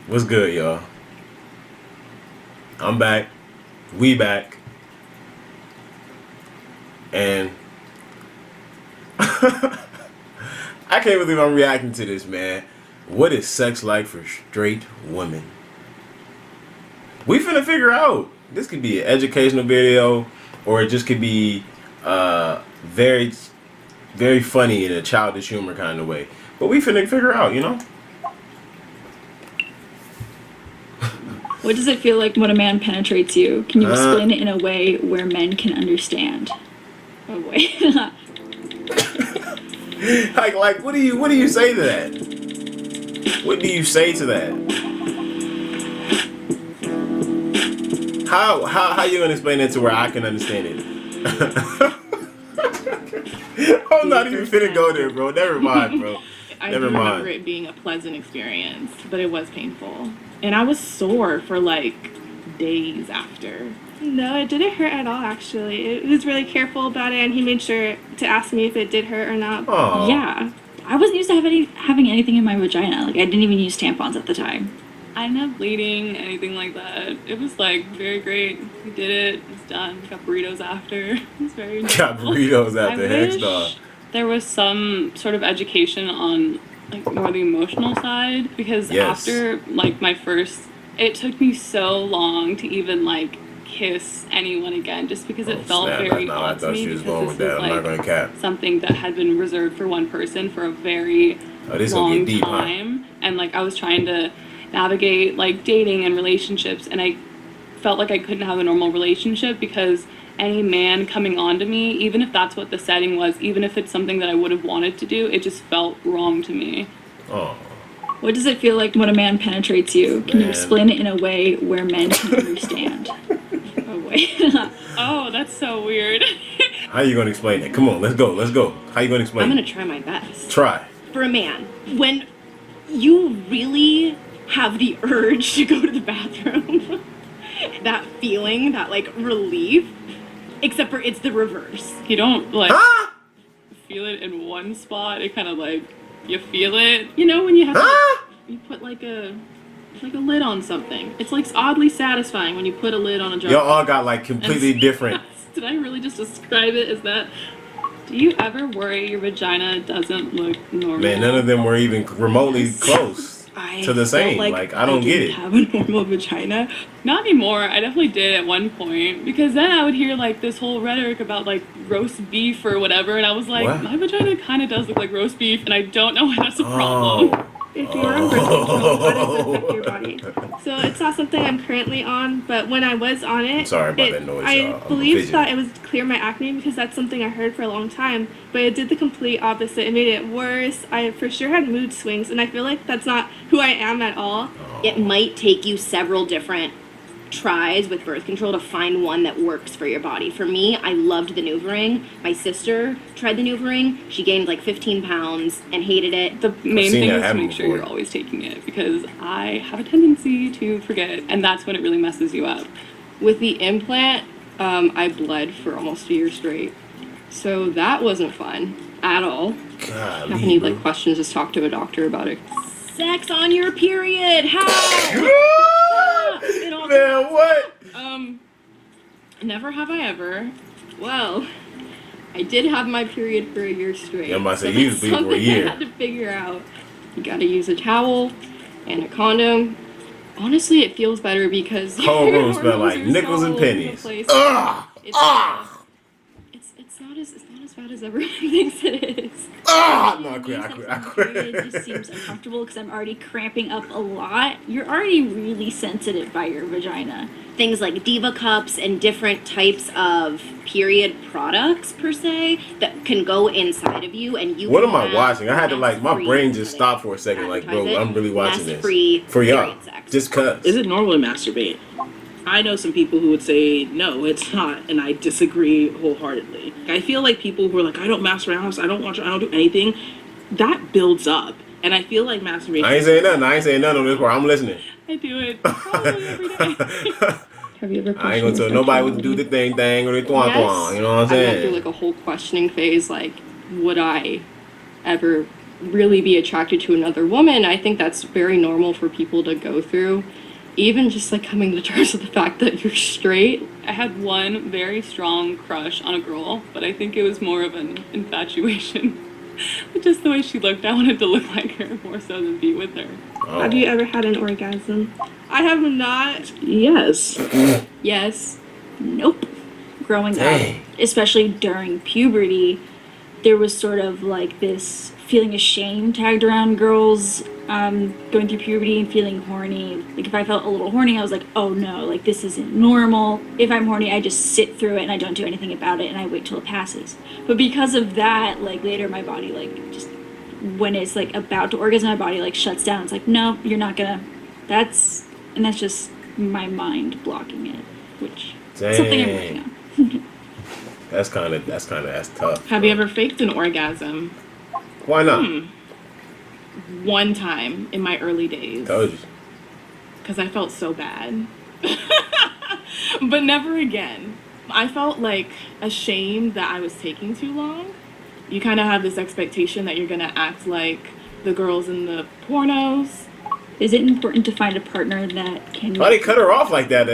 What's good, y'all? I'm back. We back. And I can't believe I'm reacting to this, man. What is sex like for straight women? We finna figure out. This could be an educational video, or it just could be very, very funny in a childish humor kind of way. But we finna figure out, you know? What does it feel like when a man penetrates you? Can you explain it in a way where men can understand? Oh wait. like, what do you say to that? What do you say to that? How you gonna explain it to where I can understand it? I'm not even finna go there, bro. Never mind, bro. I Never do mind. remember it being a pleasant experience, but it was painful. And I was sore for like days after. No, it didn't hurt at all, actually. He was really careful about it, and he made sure to ask me if it did hurt or not. Aw. Yeah. I wasn't used to having anything in my vagina. Like, I didn't even use tampons at the time. I didn't have bleeding, anything like that. It was like very great. We did it. It was done. Got burritos after. It was very Got normal. burritos I after hex wish dog. there was some sort of education on like more the emotional side, because Yes. after like my first, it took me so long to even like kiss anyone again, just because it felt Snap. very No, I odd to thought me, she was because going this with that. was I'm not like gonna cap. something that had been reserved for one person for a very Oh, this gonna long get deep, huh? time, and like I was trying to navigate like dating and relationships, and I felt like I couldn't have a normal relationship because any man coming on to me, even if that's what the setting was, even if it's something that I would have wanted to do, it just felt wrong to me. Oh. What does it feel like when a man penetrates you? Can you Man. explain it in a way where men can understand? Oh wait. Oh, that's so weird. How you gonna explain it? Come on, let's go. How you gonna explain I'm gonna it? try my best. Try. For a man, when you really have the urge to go to the bathroom, that feeling, that like relief, except for it's the reverse. You don't like Huh? feel it in one spot. It kind of like you feel it. You know when you have Huh? you put like a lid on something. It's like oddly satisfying when you put a lid on a jar. Y'all all got like completely different. Did I really just describe it as that? Do you ever worry your vagina doesn't look normal? Man, none of them were even remotely close I to the felt same. Like, I don't get didn't it. have a normal vagina. Not anymore. I definitely did at one point, because then I would hear like this whole rhetoric about like roast beef or whatever, and I was like, What? my vagina kind of does look like roast beef, and I don't know why that's a problem. Oh. If you're on birth control, how does it affect your body? So it's not something I'm currently on, but when I was on it, Sorry about that noise, y'all. I I'm a believed fidget. that it would clear my acne because that's something I heard for a long time, but it did the complete opposite. It made it worse. I for sure had mood swings, and I feel like that's not who I am at all. It might take you several different tries with birth control to find one that works for your body. For me, I loved the NuvaRing. My sister tried the NuvaRing. She gained like 15 pounds and hated it. The main seen thing that is to happen make sure before. you're always taking it, because I have a tendency to forget, and that's when it really messes you up. With the implant, I bled for almost a year straight, so that wasn't fun at all. If you have Golly, any bro. like questions, just talk to a doctor about it. Sex on your period. How? It all- Man, what? Never have I ever. Well, I did have my period for a year straight. Yeah, I'm about to say, so you that's was bleeding for a something year. I had to figure out. You gotta use a towel and a condom. Honestly, it feels better because Whole your room smell hormones like are nickels so and all over the pennies. place. Ugh! It's, Ah! it's not as bad as everyone thinks it is. Ah! No, I quit. It just seems uncomfortable because I'm already cramping up a lot. You're already really sensitive by your vagina. Things like Diva cups and different types of period products per se that can go inside of you, and you. What can am I have watching? I had to like, my mess-free- brain just stopped for a second. Like, bro, Advertise it. I'm really watching this. Mess-free For y'all. period sex. Just cuz. Is it normal to masturbate? I know some people who would say no, it's not, and I disagree wholeheartedly. I feel like people who are like, I don't masturbate, I don't watch, I don't do anything, that builds up, and I feel like masturbation. I ain't saying nothing on this part. I'm listening. I do it probably every day. Have you ever I ain't gonna tell nobody what to do the thing or the thwang thwang. You know what I'm I went through saying? like a whole questioning phase, like, would I ever really be attracted to another woman. I think that's very normal for people to go through. Even just like coming to terms with the fact that you're straight. I had one very strong crush on a girl, but I think it was more of an infatuation. Just the way she looked, I wanted to look like her more so than be with her. Oh. Have you ever had an orgasm? I have not. Yes. Yes. Nope. Growing Dang. up, especially during puberty, there was sort of like this feeling of shame tagged around girls going through puberty and feeling horny. Like if I felt a little horny, I was like, oh no, like this isn't normal. If I'm horny, I just sit through it and I don't do anything about it and I wait till it passes. But because of that, like later my body like just when it's like about to orgasm, my body like shuts down. It's like, no, you're not gonna. That's just my mind blocking it, which is something I'm working on. That's tough. Have you ever faked an orgasm? Why not? One time in my early days. Told you. Because I felt so bad. But never again. I felt like ashamed that I was taking too long. You kind of have this expectation that you're going to act like the girls in the pornos. Is it important to find a partner that can? Why they cut her off like that?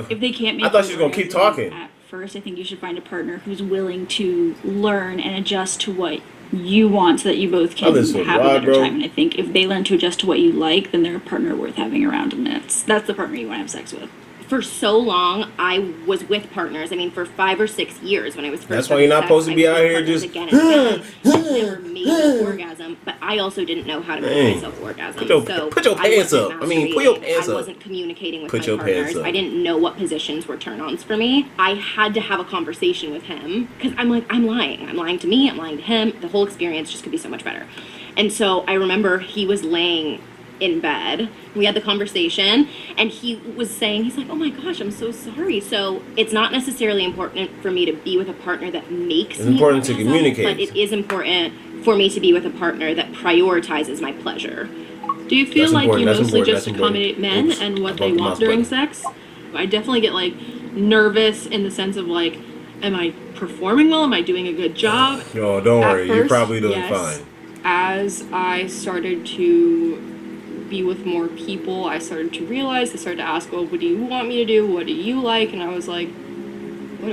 If they can't make I thought she you was gonna keep orgasm talking. At first, I think you should find a partner who's willing to learn and adjust to what you want, so that you both can this have was a wild, better bro. time. And I think if they learn to adjust to what you like, then they're a partner worth having around, and that's the partner you want to have sex with. For so long, I was with partners. I mean, for 5 or 6 years when I was first. That's why you're not having supposed to sex, be I was out with here partners just, again and again. I never made an orgasm, but I also didn't know how to make Dang. myself orgasm. Put your so pants I wasn't up. I mean, put your masturbating. pants I up. wasn't communicating with Put my your pants partners. up. I didn't know what positions were turn-ons for me. I had to have a conversation with him because I'm like, I'm lying. I'm lying to me. I'm lying to him. The whole experience just could be so much better. And so I remember he was laying in bed. We had the conversation and he was saying, he's like, oh my gosh, I'm so sorry. So it's not necessarily important for me to be with a partner that makes It's me important to orgasm, communicate. but it is important for me to be with a partner that prioritizes my pleasure. Do you feel That's like important, you that's mostly important, just that's important. accommodate men Oops, and I what they bumped the want mouse during button. sex? I definitely get like nervous in the sense of like, am I performing well? Am I doing a good job? Yo, don't At worry. You're first, probably doing yes. fine. As I started to be with more people, I started to realize, I started to ask, well, what do you want me to do? What do you like? And I was like, what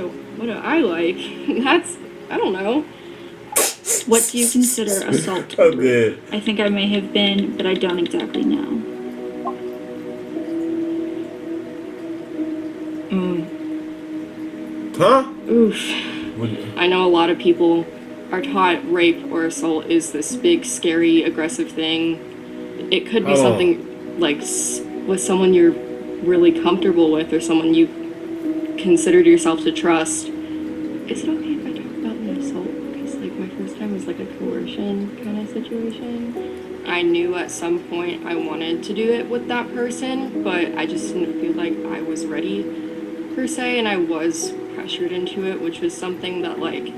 do I like? I don't know. What do you consider assault? Oh, good. I think I may have been, but I don't exactly know. Huh? Oof. What- I know a lot of people are taught rape or assault is this big, scary, aggressive thing. It could be Oh. something like with someone you're really comfortable with or someone you considered yourself to trust. Is it okay if I talk about an assault? Because like my first time was like a coercion kind of situation. I knew at some point I wanted to do it with that person, but I just didn't feel like I was ready per se, and I was pressured into it, which was something that like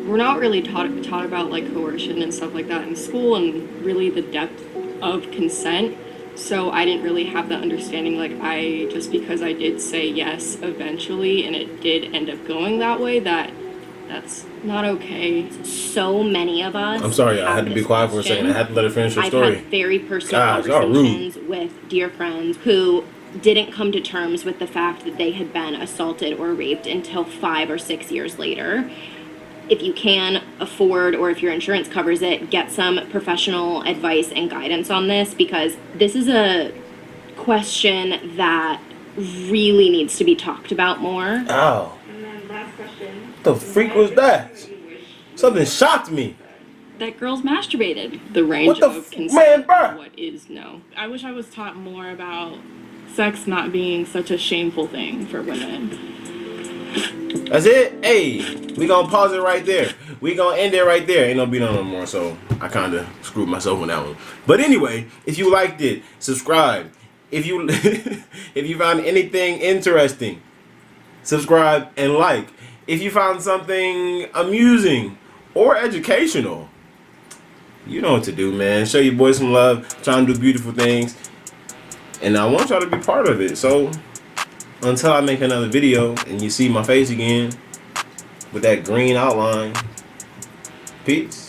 we're not really taught about like coercion and stuff like that in school, and really the depth of consent. So I didn't really have the understanding, like I just because I did say yes eventually and it did end up going that way, that's not okay. So many of us. I'm sorry, I have had to be this quiet for a second. I question. had to let her finish her I've story. had very personal Gosh, y'all rude. conversations with dear friends who didn't come to terms with the fact that they had been assaulted or raped until 5 or 6 years later. If you can afford, or if your insurance covers it, get some professional advice and guidance on this, because this is a question that really needs to be talked about more. Ow. And then last question. What the freak was that? Something shocked me. That girl's masturbated. The range What the of man, consent bruh? of what is no. I wish I was taught more about sex not being such a shameful thing for women. That's it? Hey, we gonna pause it right there. We gonna end it right there. Ain't no beat on no more, so I kinda screwed myself on that one. But anyway, if you liked it, subscribe. If you if you found anything interesting, subscribe and like. If you found something amusing or educational, you know what to do, man. Show your boys some love. Trying to do beautiful things. And I want y'all to be part of it. So until I make another video and you see my face again with that green outline, peace.